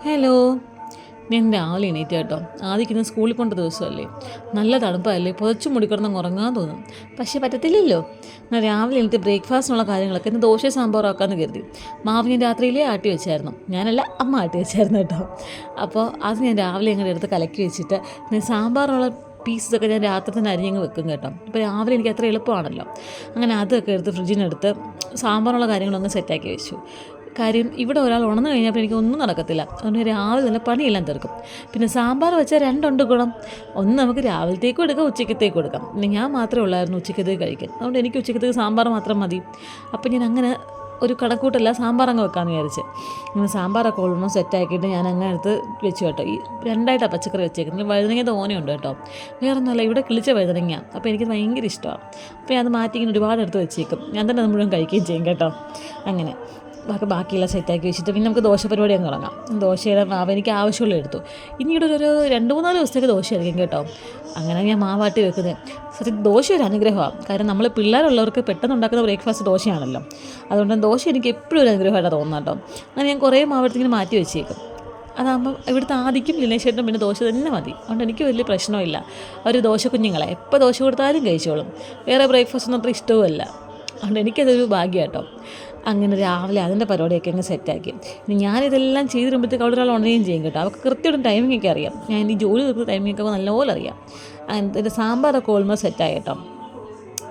Hello. ഞാൻ രാവിലെ എണീറ്റ് കേട്ടോ. ആദ്യം സ്കൂളിൽ പോകേണ്ട ദിവസമല്ലേ, നല്ല തണുപ്പല്ലേ, പുതച്ചു മുടിക്കിടന്ന് ഉറങ്ങാൻ തോന്നും. പക്ഷേ പറ്റത്തില്ലല്ലോ. ഞാൻ രാവിലെ എണീറ്റ് ബ്രേക്ക്ഫാസ്റ്റിനുള്ള കാര്യങ്ങളൊക്കെ ഇന്ന് ദോശ സാമ്പാറാക്കാമെന്ന് കരുതി. മാവ് ഞാൻ രാത്രിയിലേ ആട്ടി വെച്ചായിരുന്നു. ഞാനല്ല, അമ്മ ആട്ടി വെച്ചായിരുന്നു കേട്ടോ. അപ്പോൾ അത് ഞാൻ രാവിലെ അങ്ങനെ എടുത്ത് കലക്കി വെച്ചിട്ട് സാമ്പാറിനുള്ള പീസൊക്കെ ഞാൻ രാത്രി തന്നെ അരിഞ്ഞങ്ങ് വെക്കും കേട്ടോ. ഇപ്പോൾ രാവിലെ എനിക്ക് അത്ര എളുപ്പമാണല്ലോ. അങ്ങനെ അതൊക്കെ എടുത്ത് ഫ്രിഡ്ജിനെടുത്ത് സാമ്പാറിനുള്ള കാര്യങ്ങളൊന്ന് സെറ്റാക്കി വെച്ചു. കാര്യം ഇവിടെ ഒരാൾ ഉണർന്നു കഴിഞ്ഞപ്പോൾ എനിക്കൊന്നും നടക്കത്തില്ല. അതുകൊണ്ട് രാവിലെ തന്നെ പണിയെല്ലാം തീർക്കും. പിന്നെ സാമ്പാർ വെച്ചാൽ രണ്ടുണ്ട് ഗുണം. ഒന്ന് നമുക്ക് രാവിലത്തേക്കും എടുക്കാം, ഉച്ചക്കത്തേക്കും എടുക്കാം. പിന്നെ ഞാൻ മാത്രമേ ഉള്ളായിരുന്നു ഉച്ചക്കത്തേക്ക് കഴിക്കാൻ. അതുകൊണ്ട് എനിക്ക് ഉച്ചക്കത്തേക്ക് സാമ്പാർ മാത്രം മതി. അപ്പോൾ ഞാൻ അങ്ങനെ ഒരു കണക്കൂട്ടല്ല, സാമ്പാർ അങ്ങ് വെക്കാമെന്ന് വിചാരിച്ച്. അങ്ങനെ സാമ്പാറൊക്കെ ഓൾമോസ്റ്റ് സെറ്റാക്കിയിട്ട് ഞാൻ അങ്ങനെ എടുത്ത് വെച്ചു കേട്ടോ. ഈ രണ്ടായിട്ടാണ് പച്ചക്കറി വെച്ചേക്കുന്നത്. വഴുതനങ്ങ തോനെയുണ്ട് കേട്ടോ. വേറെ ഒന്നുമല്ല, ഇവിടെ കിളിച്ച വഴുതനങ്ങ. അപ്പോൾ എനിക്ക് ഭയങ്കര ഇഷ്ടമാണ്. അപ്പോൾ ഞാൻ അത് മാറ്റി ഇങ്ങനെ ഒരുപാട് എടുത്ത് വെച്ചേക്കും. ഞാൻ തന്നെ അത് മുഴുവൻ കഴിക്കുകയും ചെയ്യും കേട്ടോ. അങ്ങനെ ബാക്കിയെല്ലാം സെറ്റാക്കി വെച്ചിട്ട് പിന്നെ നമുക്ക് ദോശ പരിപാടി അങ്ങ് തുടങ്ങാം. ദോശയുടെ മാവ് എനിക്ക് ആവശ്യമുള്ള എടുത്തു. ഇനി ഇവിടെ ഒരു 2-3 ദിവസത്തേക്ക് ദോശയായിരിക്കും കേട്ടോ. അങ്ങനെ ഞാൻ മാവാട്ടി വെക്കുന്നത്. സത്യം ദോശ ഒരു അനുഗ്രഹമാണ്. കാരണം നമ്മൾ പിള്ളേരുള്ളവർക്ക് പെട്ടെന്ന് ഉണ്ടാക്കുന്ന ബ്രേക്ക്ഫാസ്റ്റ് ദോശയാണല്ലോ. അതുകൊണ്ട് ദോശ എനിക്ക് എപ്പോഴും ഒരു അനുഗ്രഹമായിട്ടാണ് തോന്നുന്നത് കേട്ടോ. അങ്ങനെ ഞാൻ കുറേ മാവെടുത്തിങ്ങനെ മാറ്റി വെച്ചേക്കും. അതാകുമ്പോൾ ഇവിടുത്തെ ആദിക്കും ലിനേശേട്ടനും പിന്നെ ദോശ തന്നെ മതി. അതുകൊണ്ട് എനിക്ക് വലിയ പ്രശ്നമില്ല. ഒരു ദോശ കുഞ്ഞുങ്ങളെ എപ്പോൾ ദോശ കൊടുത്താലും കഴിച്ചോളും. വേറെ ബ്രേക്ക്ഫാസ്റ്റ് ഒന്നും അത്ര ഇഷ്ടവുമല്ല. അതുകൊണ്ട് എനിക്കതൊരു ഭാഗ്യം കേട്ടോ. അങ്ങനെ രാവിലെ അതിൻ്റെ പരിപാടിയൊക്കെ അങ്ങ് സെറ്റാക്കി. ഇനി ഞാനിതെല്ലാം ചെയ്ത് വരുമ്പോഴത്തേക്ക് അവിടെ ഒരാൾ ഉണരുകയും ചെയ്യും കേട്ടോ. അവർക്ക് കൃത്യമായിട്ടും ടൈമിങ്ങൊക്കെ അറിയാം. ഞാൻ ഈ ജോലി തീർക്കുന്ന ടൈമിങ്ങൊക്കെ നല്ലപോലെ അറിയാം. അതിൻ്റെ സാമ്പാറൊക്കെ ഓൾമോസ്റ്റ് സെറ്റായി കേട്ടോ.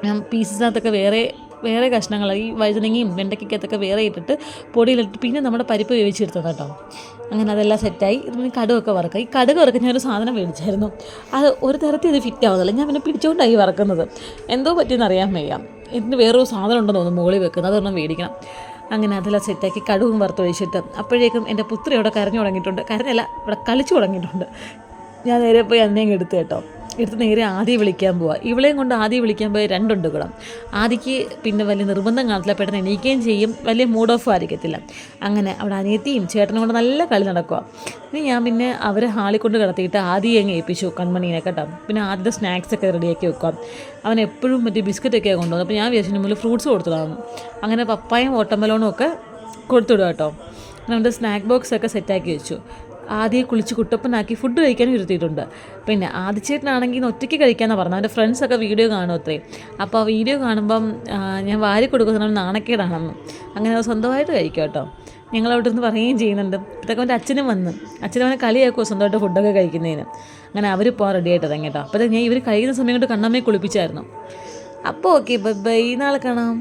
ഞാൻ പീസസിനകത്തൊക്കെ വേറെ കഷ്ണങ്ങൾ, ഈ വഴുതനങ്ങയും വെണ്ടയ്ക്കൊക്കെ വേറെ ഇട്ടിട്ട് പൊടിയിലിട്ട് പിന്നെ നമ്മുടെ പരിപ്പ് വേവിച്ചെടുത്തത് കേട്ടോ. അങ്ങനെ അതെല്ലാം സെറ്റായി. ഇതിന് കടുകൊക്കെ വറക്കുക. ഈ കടുക് വറക്കാൻ ഞാനൊരു സാധനം മേടിച്ചായിരുന്നു. അത് ഒരു തരത്തിൽ ഇത് ഫിറ്റ് ആവുന്നില്ല. ഞാൻ പിന്നെ പിടിച്ചുകൊണ്ടായി വറക്കുന്നത്. എന്തോ പറ്റിയെന്ന് അറിയാൻ വയ്യ. ഇതിന് വേറൊരു സാധനം ഉണ്ടെന്ന് തോന്നുന്നു മുകളിൽ വെക്കുന്നത്. അതൊരെണ്ണം മേടിക്കണം. അങ്ങനെ അതെല്ലാം സെറ്റാക്കി കടുകും വറുത്ത് ഒഴിച്ചിട്ട് അപ്പോഴേക്കും എൻ്റെ പുത്രി അവിടെ കരഞ്ഞു തുടങ്ങിയിട്ടുണ്ട്. കരഞ്ഞല്ല, ഇവിടെ കളിച്ചു തുടങ്ങിയിട്ടുണ്ട്. ഞാൻ നേരെ പോയി അതിനെയും എടുത്ത് കേട്ടോ. എടുത്ത് നേരെ ആദ്യം വിളിക്കാൻ പോവാം. ഇവളെയും കൊണ്ട് ആദ്യം വിളിക്കാൻ പോയി രണ്ടുണ്ട് ഗുണം. ആദ്യക്ക് പിന്നെ വലിയ നിർബന്ധം കാണത്തില്ല, പെട്ടെന്ന് എണീക്കുകയും ചെയ്യും, വലിയ മൂഡ് ഓഫ് ആയിരിക്കത്തില്ല. അങ്ങനെ അവിടെ അനിയത്തിയും ചേട്ടനും കൊണ്ട് നല്ല കളി നടക്കുക. ഇനി ഞാൻ പിന്നെ അവരെ ഹാളിൽ കൊണ്ട് കിടത്തിയിട്ട് ആദ്യം അങ്ങ് ഏൽപ്പിച്ചു കൺമണീനെ കേട്ടോ. പിന്നെ ആദ്യത്തെ സ്നാക്സൊക്കെ റെഡിയാക്കി വെക്കാം. അവൻ എപ്പോഴും മറ്റേ ബിസ്ക്കറ്റൊക്കെയാണ് കൊണ്ടുവന്നത്. അപ്പോൾ ഞാൻ വിചാരിച്ചു മുന്നിൽ ഫ്രൂട്ട്സ് കൊടുത്തതാണ്. അങ്ങനെ പപ്പായും ഓട്ടമലോണും ഒക്കെ കൊടുത്തുവിടുക കേട്ടോ. നമ്മുടെ സ്നാക്ക് ബോക്സൊക്കെ സെറ്റാക്കി വെച്ചു. ആദ്യം കുളിച്ച് കുട്ടപ്പനാക്കി ഫുഡ് കഴിക്കാനും ഇരുത്തിയിട്ടുണ്ട്. പിന്നെ ആദിച്ചേട്ടനാണെങ്കിൽ ഒറ്റയ്ക്ക് കഴിക്കാമെന്നാണ് പറഞ്ഞത്. അവൻ്റെ ഫ്രണ്ട്സൊക്കെ വീഡിയോ കാണും അത്രേ. അപ്പോൾ ആ വീഡിയോ കാണുമ്പം ഞാൻ വാരി കൊടുക്കുന്ന നാണക്കേടാണെന്ന്. അങ്ങനെ അത് സ്വന്തമായിട്ട് കഴിക്കും കേട്ടോ. ഞങ്ങളവിടെ നിന്ന് പറയുകയും ചെയ്യുന്നുണ്ട്. ഇതൊക്കെ അവൻ്റെ അച്ഛനും അവനെ കളിയാക്കുമോ സ്വന്തമായിട്ട് ഫുഡൊക്കെ കഴിക്കുന്നതിന്. അങ്ങനെ അവർ പോകാൻ റെഡി ആയിട്ട് ഇറങ്ങി കേട്ടോ. അപ്പോൾ ഞാൻ ഇവർ കഴിക്കുന്ന സമയം കൊണ്ട് കണ്ണമ്മയെ കുളിപ്പിച്ചായിരുന്നു. അപ്പോൾ ഓക്കെ, ബൈ, നാളെ കാണാം.